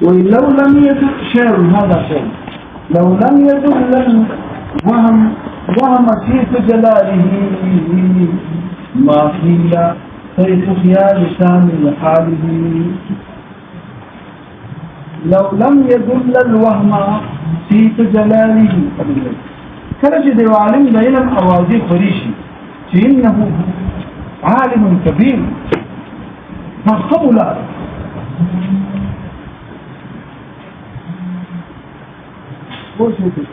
ولو لم يدل شعر هذا شيء لو لم يدل وهم سيف جلاله ما قيل سيف خيال شام حاله. لو لم يدل الوهم سيف جلاله كرج دي عالم بينم أواضي فريشي إنه عالم كبير فخولا وشوفي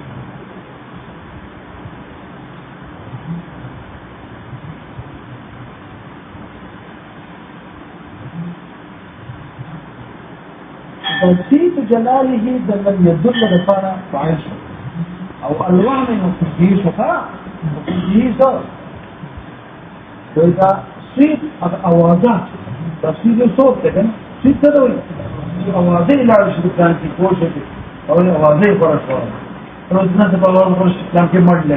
فسيف جلاله لم يدل لفانا فعيشه او الوهم المفجيه شفاء مفجيه صار وإذا سيف أوازات تفسير الصوت كده سيف تدوي أوازي لا يشبه كان في كوشة أو أوازي فرش فرش روزنا تبغى فرش كلام كي مرد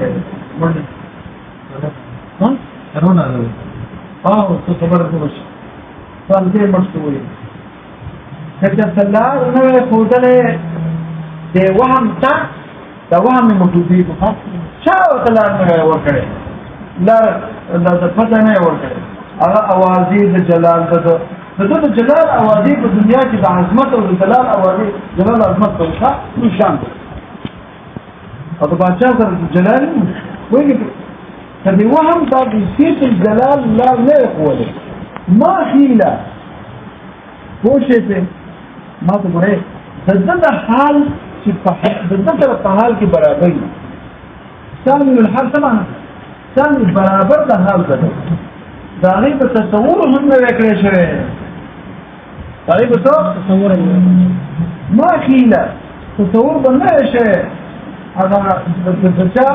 ها كورونا ده تو خبر فرش كلام كي مرد سوي كذا سلار إنه فوتله ده وهم ده وهم موجودي بخاف شاو سلار إنه وركره لا فتح نه ورکړي هغه اوازي د جلال د جلال اوازي په دنیا کې د عظمت او د جلال اوازي جلال عظمت په شان او د بادشاہ سره د جلال وایي کدی وهم دا د سیف الجلال لا نه قوله ما خيله پوښې ته ما ته ګورې د حال چې په حال کې برابر دي ثاني الحال سمعنا ثاني برابر د حال ده دا غي په تصور هم نه وکړي شوی غي په تصور ما خيله تصور بنه شي هغه د چا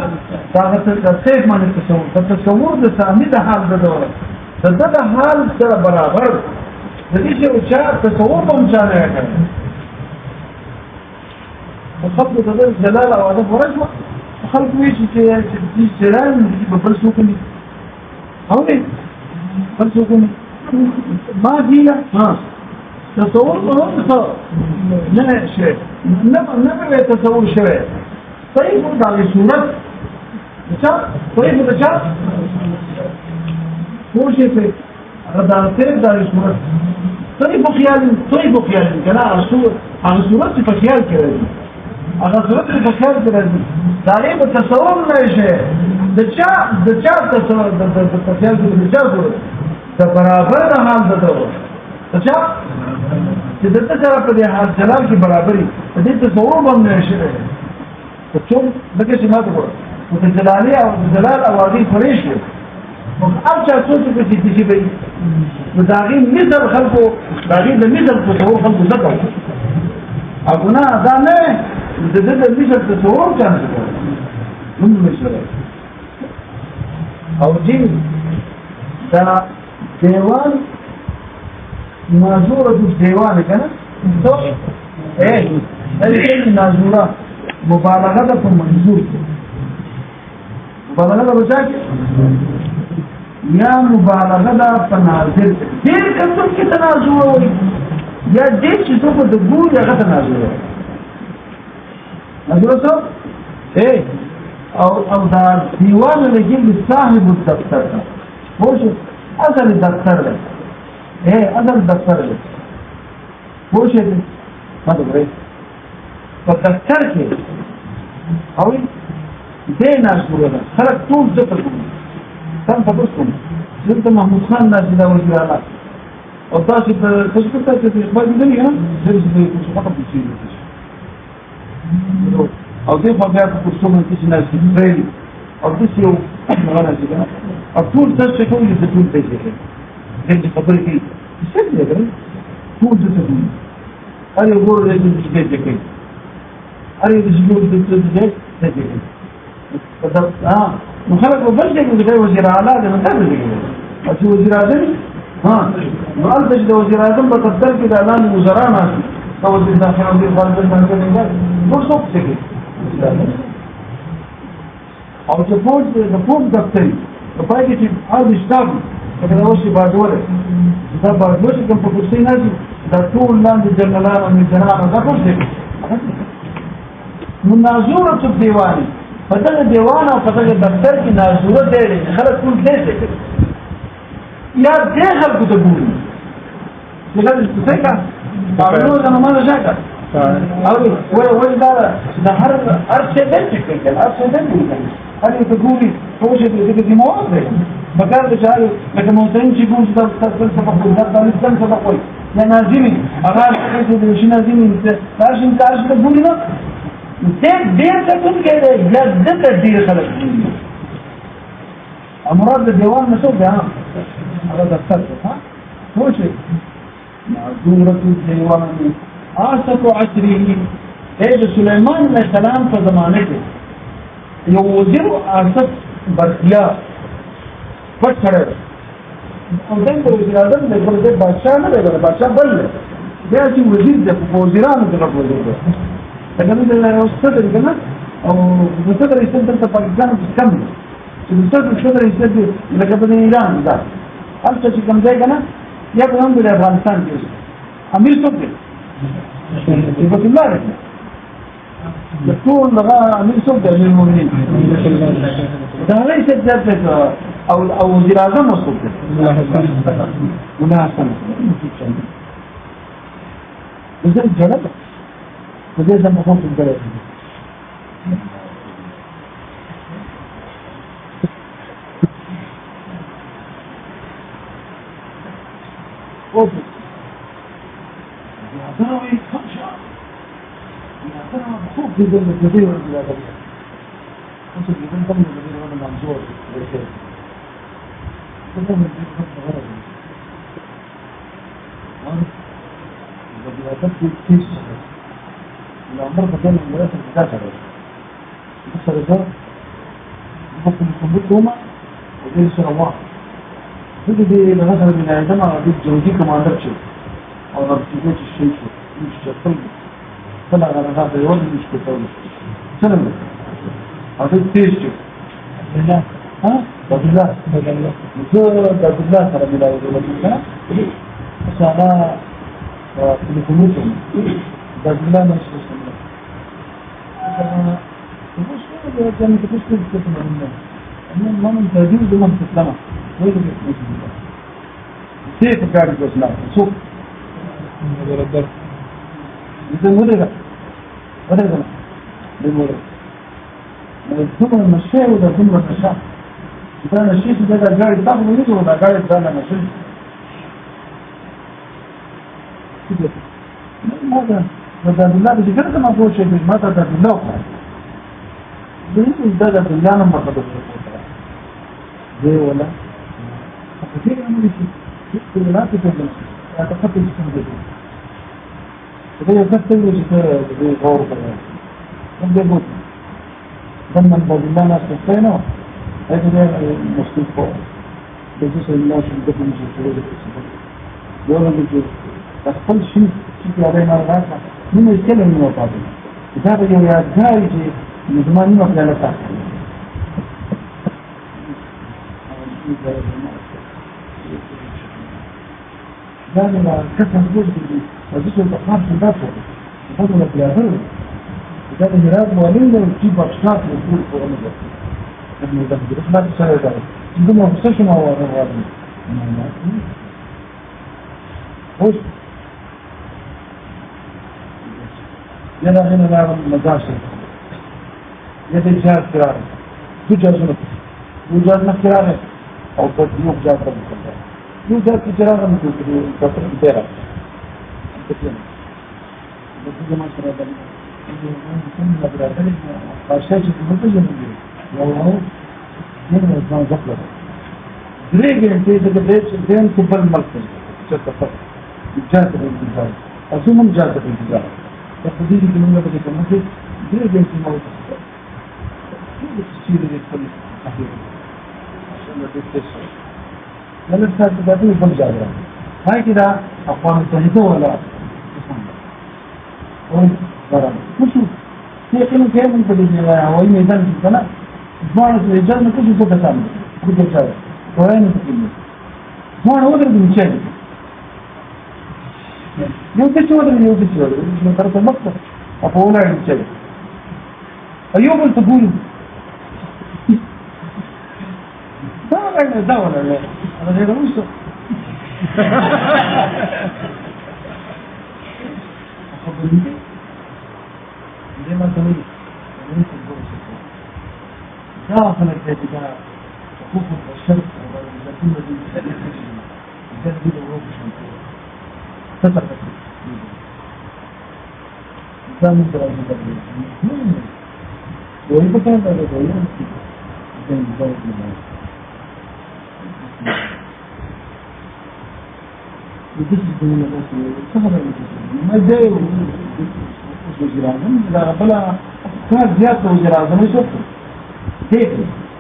دا څه معنی تصور د ثاني د حال ده د حال سره برابر د دې چې چا تصور هم چا نه کوي خپل د جلال او ادب ورجو خلق ویش چې سلام په بل څوک نه هاوې بل څوک ما هیله تصور څه نه شي نه تصور شوی طيب دا صورت څه طيب دا څه خو شي په غدا ته دا صورت طيب خیال کنا رسول هغه صورت په خیال کې راځي هغه صورت په خیال کې راځي دا یې په تصور نه شي د چا تصور د خیال کې د چا صورت د برابر د حال د څه چې د سره په دې حال جلال کې برابرۍ د دې تصور باندې شي ته څو دغه چې ماته وره او د جلالي او د جلال اوازي فرېش او هر چا څه چې دې به نو داغي مثل خلقو داغي د مثل تصور خلقو زکو اګونا دا نه د دې د مثل تصور څنګه کوم مثل او جن دا دیوان نازوره د دیوان کنه تو دې نازوره مبالغه ده په منظور کې مبالغه ده بچا کې یا مبالغه ده په ناظر دې کوم کې تنازع وي یا دې چې څه په دغه هغه تنازع وي نازوره څه او دا دیوان لګي صاحب الدفتر هو شو اصل الدفتر ده اصل الدفتر ده هو شو ما ده په دفتر کې او دې ناشوره ده خلک ټول ذکر کوي سم تاسو کوم چې محمود خان ناشي دا وزیر اعلی او تاسو په تشکر ته چې خبر دې نه یم چې څه خبره پېښې او دې په بیا په څو منځ کې ناشي دی او دې یو مغانا چې او ټول تاسو چې کوم دې ټول پېښې دې خبرې کې څه دې غره ټول څه کوي اړ یو ګور دې دې کوي أري بسجود بالتدريج تجري مخالف وبلش يقول وزير أعلى ده من قبل أشي وزير أعظم ما قلتش ده وزير أعظم بقدر كده إعلان وزراء ناس وزير داخل وزير خارجية من كده مو صوت سكت أو تفوز دفتري فباقي هذا الشتاب لکه دا اوس چې باډوله دا باډوله چې کوم په کرسۍ ناستي دا ټول لاندې جنرالان او میجران دا ټول دی نو ناظوره الدیوان په دغه دیوان او په دغه دفتر کې ناظوره دی خلک ټول دې یا دې خلکو ته ګوري لکه څنګه باندې دا نه ځکه او وای دا هر څه دې کې هر څه دې کې هر یو ته ګوري خو چې دې کې مو ده بګار د چارو لکه موتین چې ګوري دا څه سبق دا د څه سبق وای یا ناظمي هغه چې شي ناظمي تاسو ته ګوري نو ډېر څه کوم کې دی یا دغه ډېر خلک دي امراض د دیوان نشو بیا هغه دفتر ها مو شي ناظوره الدیوان آسف عصره د سلیمان علیه السلام په زمانه کې یو وزیر آسف برخیا پټ کړی او دغه وزیر اعظم د بادشاہ نه دی بادشاہ بل بیا چې وزیر د وزیرانو دغه وزیر دی څنګه د استاد کنه او د استاد رئیس د پاکستان کې کم چې د استاد رئیس لکه په ایران دا هلته چې کوم ځای کنه یا په هم د افغانستان کې امیر څوک دی عبد الله د ټول هغه امیر څوک دی امیر المؤمنین دا رئیس د او وزیر اعظم څوک دی الله حسن زه جوړه فدې زما خو په ډېر او یا دا وي څنګه یا دا خو دې د دې ورته راځي اوس دې کوم څه دې ورته منظور ورته څه دې څه غواړي دا دې تاسو الأمر بدل المدرسة المتاخرة بس الرجال يحطوا الكمبيوتر هما ويجلسوا رواه تجي مثلا من عندما دي جوزي كماندر شيء أو نرتيجات الشيء مش شغال طلع على هذا يوم مش كتير سلام هذا تيجي لا ها بدلا ترى بلا ولا بس أنا في الكمبيوتر بدلا مش مش كان تفسير كده من ما من تدين ده من تسلم وين ده كيف قاعد تسلم شوف ده ده مدرك ولا ده مدرك ثم المشي وده ثم المشي ده المشي ده قاعد تاخذ منه ولا قاعد ده المشي كده ماذا بدأ بالله بذكرك ما هو شيء ما بدأ بالله بدأ بالله ما بدأ بالله ده ولا كثير من الشيء لا تفهم لا تفهم الشيء ده يفكر في غور كذا ده بوت لما بدأ بالله ما استفينا هذا المسلم فوق بجوز الناس اللي بدهم يشوفوا ده ولا بجوز تقبل شيء علينا الغاية من يتكلم من وطاقه كتابة يا جارجي من زمان ما في ذلك لا كثر جزء وجزء الأخبار في الباطل يفضل في الآخر كتابة ميراث موالين ويجيب أشخاص ويقول فوق المجال ابن الزهد إخبار السنة ذلك عندما مستشفى هو الغابي وش يلا هنا نعمل مداشر يدي جهاز كراري تجهز نفسك يوجد كراري أو تديوك جهاز بالكلام يوجد كراري من كثر البيرة بس ما شاء الله بلاد فاشيء متجه منه والله من الإنسان زفلة دريجة أنت إذا بديت زين كبر المركز شتى جهاز بالكلام أسمهم جهاز بالكلام تقديري بالنسبة لكم غير جنس الموت كيف تصير للكل أخيرا عشان ما تستشعر لأن السادة تبادل بالجادرة هاي كده أقوام التهيدو ولا غرام وشو هي كلمة كيف من تدين الله هو ميدان في السنة إسماعيل الرجال ما كل شيء تتعامل كل شيء وين تكلم ما أنا ودري بمشاهد يوكس ودري يوكس ودري من طرف المقطع أقول لا يمشاهد أيوب تقول ده ولا لا أنا غير موسى أخبرني زي ما تقول لا أنا كذا حقوق الشرق ولا كل ذي كذا كذا وروح شنطة تترك إنسان من درجة درجة ويبقى كان هذا غير كان درجة درجة يدرس من الناس سهل ما جاي وزير أعظم إذا بلا كان زيادة وزير أعظم يشوفه كيف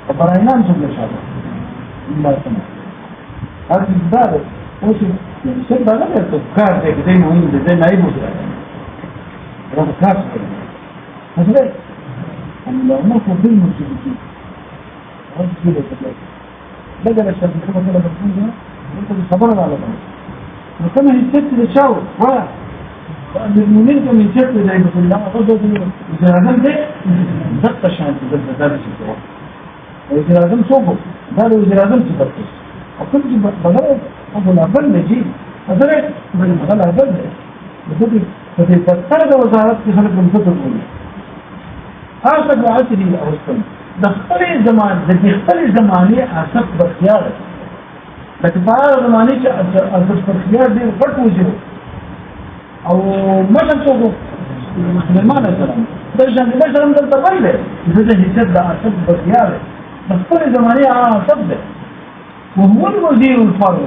فبراينان شغل شغل ما تمام هذا الدار وش شيء بقى تفكار زي مهم زي نايب وزير هذا كاس هذا أنا ما فضل المسؤولين هذا كده كده بدل الشاب كده كده بتقول أنت بتصبر على بعض وكما يستت للشاو ولا المؤمن كم يستت زي ما قلنا أقصد إذا هذا ده زقش عن هذا الشيء وإذا لازم صوبه قالوا إذا لازم تبرتش أقول لك بدل أقول أبل نجيب أدرك من هذا أبل بدي فتتكرر وزارة خلق من فترة طويلة هذا بعثني أوصل دخل زمان دخل زماني أسف بخيار لكن بعد زماني أسف بخيار دي فرق وجهه أو ما شفتوه سليمان السلام درجة الله سلام ده تبلي إذا هيسد أسف بخيار دخل زماني أسف وهو الوزير الفرد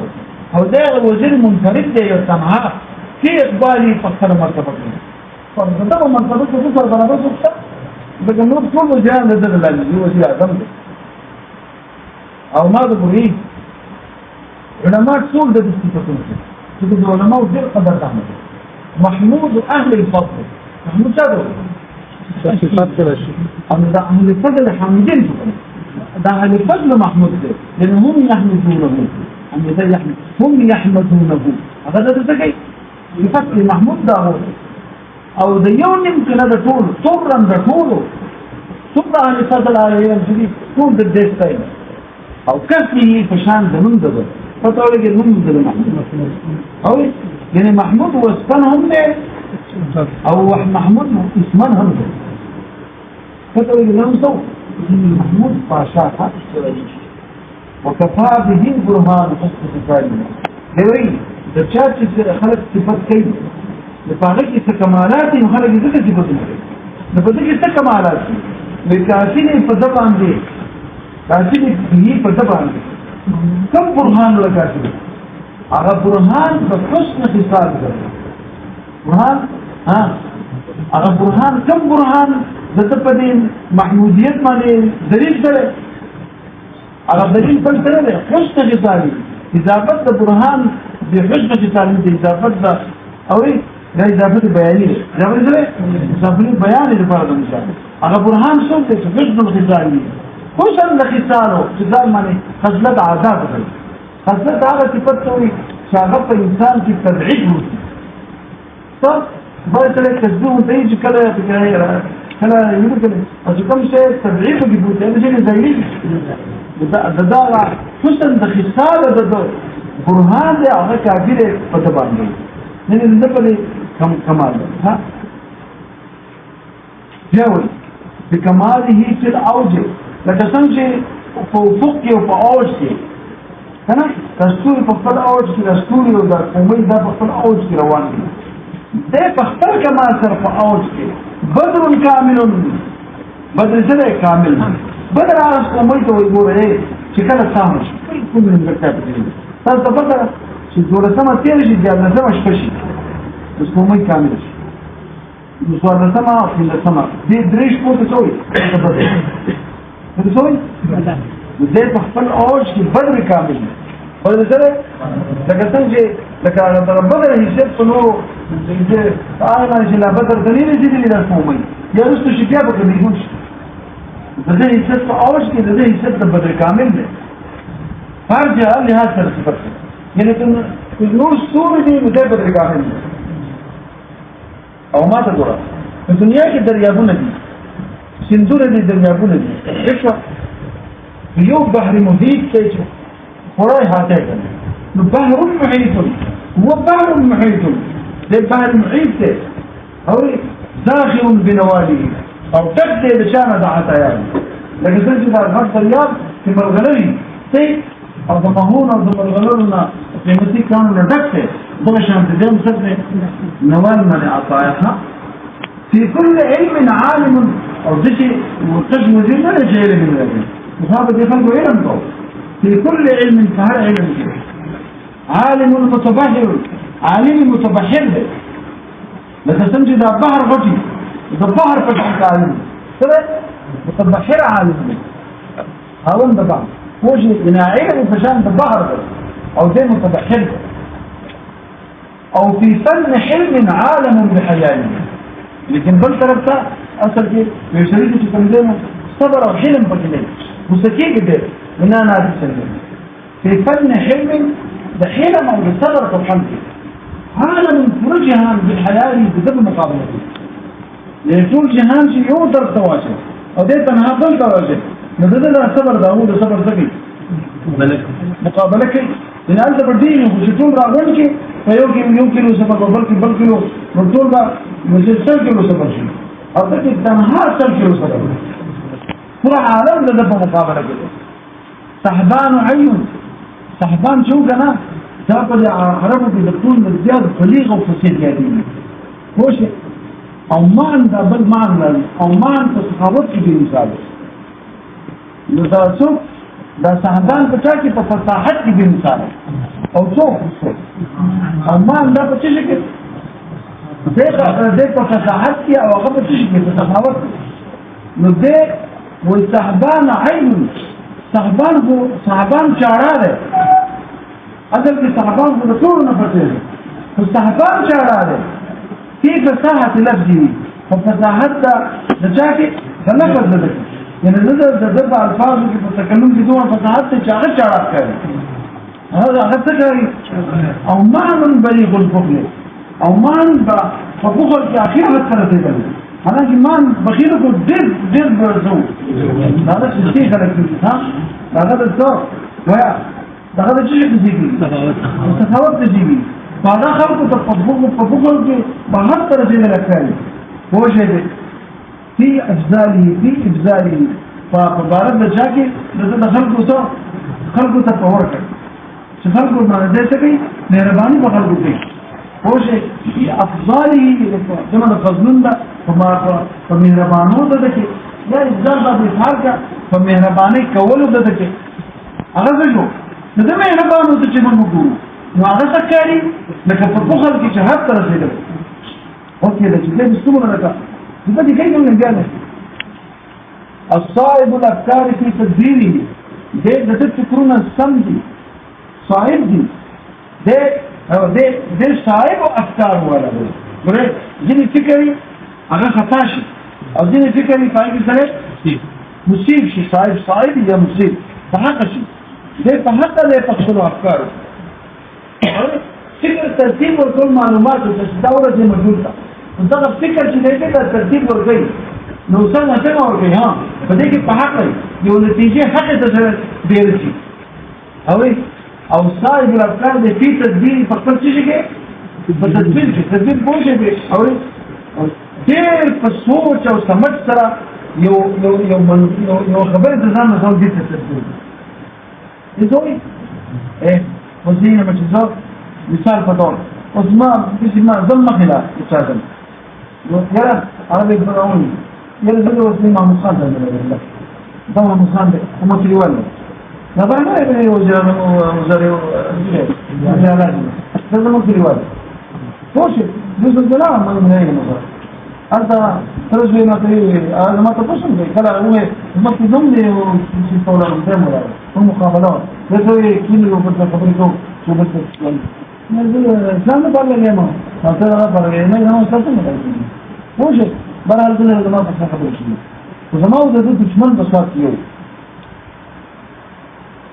أو ده الوزير المنفرد ده يسمعها في إقبالي فكر مرتبة فردتها مرتبة تفكر برابر سكتة لكن نور كل وزيران لدى الله وزير أعظم أو ماذا بريد علماء سول ده استفتون تقول علماء وزير قدر تحمد محمود أهل الفضل محمود شادو أهل الفضل حامدين ده أهل الفضل محمود ده لأن هم يحمدونه هم يحمدونه هذا تسكي يفكر محمود داود أو ديون يمكن هذا طول طورا ده طوله طورا عن الفضل عليهم شديد طول ده الدستين أو كفيه فشان ده من ده فتقول لك المهم ده محمود أو يعني محمود واسفنهم ده أو محمود اسمنهم ده فتقول لك لهم صوت محمود فاشاها وكفى به برهان حسن صفاته لوري ده شاش خلق صفات كيف لفاغك استكمالاتي وخلق ذكر صفات لفاغك استكمالاتي لكاسيني فضبان دي كاسيني به فضبان دي كم برهان لكاسيني أغا برهان بحسن خصال برهان أغا برهان كم برهان ذاتفدين محموديت ماني دليل سره أغا دليل فلسره حسن خصالي إضافة برهان بحسن خصالي إضافة أو إيه لا إضافة بيانية إضافة بياني لفرد المثال أغا برهان سلطة حسن الخصالي حسن لخصاله خصال ماني خصلت عذاب خصلت عذاب تفتوي شاغف إنسان في تبعيد روسي صح؟ بقى تلاقي تسبيه وتيجي كلا يقول كده أصدقام شيء تبعيد وجبوت يعني شيء زيلين ده حسن ده خصالة ده برهان ده أغا كافير فتبان دي يعني النبلي كمال ها جاوي بكماله في الأوجه لكسنجي فوقي وفأوجه هنا تستوري فقط أوجه تستوري وده قومي ده فقط أوجه رواني ده فقط كمال سر فأوجه بدر كامل بدر سنة كامل بدر عرس قومي تو يقول ايه شكرا سامش كل من المكتاب تستفدر شدورة سما تيرشي جابنا سما شفشي بس قومي كاملش مصور سما في السما دي دريش مو تسوي تسوي وزي تحفل اوش في بدر كامل بدر سنة لكن تنجي لكن بدر هيسيب صنوه تعالى ما نجي لا بدر دليل يجيب لي للقومي يا رستو شكيابك ما يقولش ده يسيب اوش كده ده يسيب بدر كامل فارجع قال لي هذا الصفر يعني نور ستوري دي مدابر رقاهن او ما تدورا في الدنيا كي دريابون دي سندورة دي دريابون دي اشوى بيو بحر محيط كيش فراي هاتيك بحر محيط هو بحر محيط ده بحر محيط او زاخر بنواليه او تبدي لشانة دعاتا يعني لكن تنجد على الحق الرياض في مرغلري سي او ضمهون او ضمرغلرنا في مسيح كانوا ندكته ضمشان تدين سبني نوالنا لعطاياها في كل علم عالم او دشي مرتجم دي ما نجي علم من العلم وهذا يخلقوا علم دو في كل علم فهل علم عالم متبحر عالم متبحر لكن تنجد على البحر غطي إذا البحر فتحت عالم ترى متبحر عالم هاون ببعض وجه إن علم فشان البحر أو زي متبحر أو في فن حلم عالم بحياله لكن بل تربتا أصل كي يشريك تكلمه صبر أو حلم بكلمه مسكين كده من أنا أتسلم في فن حلم بحلم أو بصبر كالحمد عالم كل جهان بالحياة بدون مقابلة لأن كل جهان شيء يقدر تواجه أو ده تنها ضل تواجه نزل صبر داوود صبر ذكي مقابلة كي لأن أنت بدينه وشتون راغونك فيمكن صبر بلكي رطول با مجد سلكي صبر شيء أو ذكي تنها سلكي صبر كل عالم لذب مقابلة كده صحبان عين صحبان شو كنا تاخذ عربه بتكون مزياد بليغ وفصيح يعني مش او معنى ده بل معنى او معنى تصحابات في مثال اذا شوف ده صحبان بتاعي بفصاحت في مثال او شوف او معنى ده بتشكل ده بفصاحت او غبت تشكل تصحابات ده والصحبان عين صحبان شعراله أدل في صحبان بطول نفسه فالصحبان شعراله في فصاحة لفظه ففصاحة نجاكي فنفذ لك يعني نزل تدبع الفاظه في التكلم بدون فصاحة شعرات كاري هذا أخذت كاري أو معنى بليغ الفقل أو معنى فبخل في أخير هالثلاثة بلي أنا كمان بخيركم دير برزو هذا الشيء خلق ها هذا الزور ويا هذا الشيء تجيبي تتفاوت تجيبي بعد خلقه تفضل في بحث رجل الأكاري هو شيء في إفزاله فبارد لجاكي لذلك خلقه تفورك خلقه ما نديسكي مهرباني بخلقه فيه هو شيء في أفضاله كما نفضلون ده فمهربانه ده دكي لا إفزال ده بيفعلك فمهرباني كولو ده دكي أغذجه نده مهربانه ده چمن مقوله نو هذا سكاري لك فبخل كي شهاد ترسيله اوكي ده چیزیں مستمر لك يبقى دي كيف من جانب الصائب الأفكار في تدبيره ده تفكرون السمدي صائب دي ده صائب أفكار ولا ده جيني فكري أغا خطاشي أو جيني فكري فايق سنة مصيب شي صائب يا مصيب فحق شي ده فحق ده تقصر أفكاره فكر ترتيب وكل معلومات دورة زي موجودة انتظر فكر شي ده كده ترتيب ورقي نوصلنا فين ورقي ها فديك بحقي يقول نتيجة حق ديرتي او صاحب الافكار ده في تدبير فكرت شي كده تدبير بوجه به او دير فصوت او سمج سرا يو خبر ځان نه ځان دي تدبير يزوي وزينة ما تزور مثال فدور وزما ظلم خلا يتعلم يلا عربي فرعوني يلا بدو وزينة مخان ده ضم مخان ده هم كلي ولا نبغى ما يبني وجرا وزري وزري لازم هذا ما كلي ولا فوش جزء الكلام ما ينهي مثلا أنت ترجع ما تري هذا ما تفصل به كلا هو ما تضمن شيء طولا قدام ولا هم مقابلات بسوي كل يوم بس خبركم شو بس نزل إسلام قال لي ما هذا قال لي ما هو سلطان وش برا هذا ما بس خبرك وزمان ده تشمل بساط يوم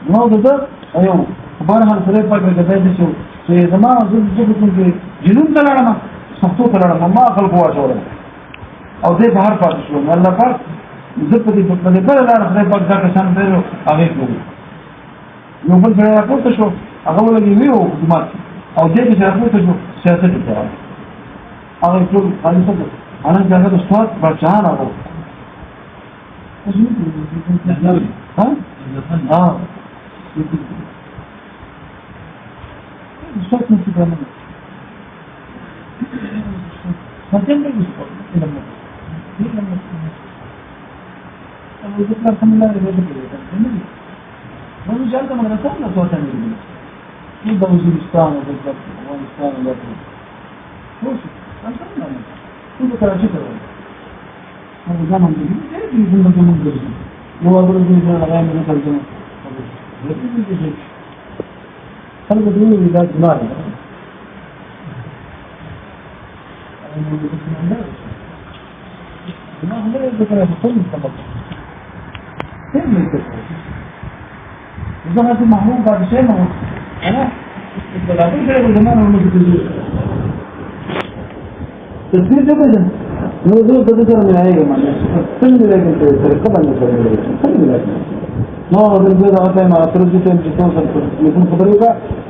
ما ده أيوه بهرحال خدای پاک مې کتای دي چې زما زه کوم کې جنون ته لاړم سختو ته لاړم ما خلکو واچولم او دې بهر پاتې شو الله پاک زه په دې بل لار خدای پاک دا کسان پیرو هغه کوي یو بل ځای راپورته شو هغه ولګي ویو حکومت او دې کې راپورته شو سیاست وکړه هغه ټول خالصه انا څنګه د استاد بچان هغه ها الصوت مش تمام ممكن بالصوت لما أنا ذكر الحمد لله رب العالمين ما جالس ما نسأل لا صوت مني في بلوزستان وبالضبط أفغانستان ولا وش أنت ما كل كلام شكله هذا زمان جديد يجي من زمان جديد لو أقول لك أنا غير من الترجمة هل بدون إذا جمال ما هو ذكر كل سبب كيف يذكر إذا هذا محمود بعد شيء ما هو أنا الثلاثين كده زمان هم يذكرون تذكير جبهة موضوع تذكر من هاي كمان كل لكن تذكر قبل كل لكن ما هو بالبيت هذا ما ترجع تمشي يكون خبريك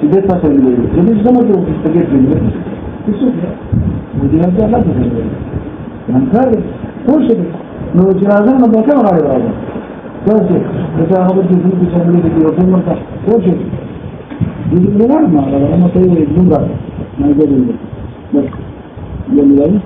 إذا تسوي jadi sama tu sebagai film itu dia ada lagi film nanti terus no jenazah mana macam orang ada terus kita harus duduk di sana di hotel mereka terus jadi benar mana orang itu jumlah nanti jadi yang lain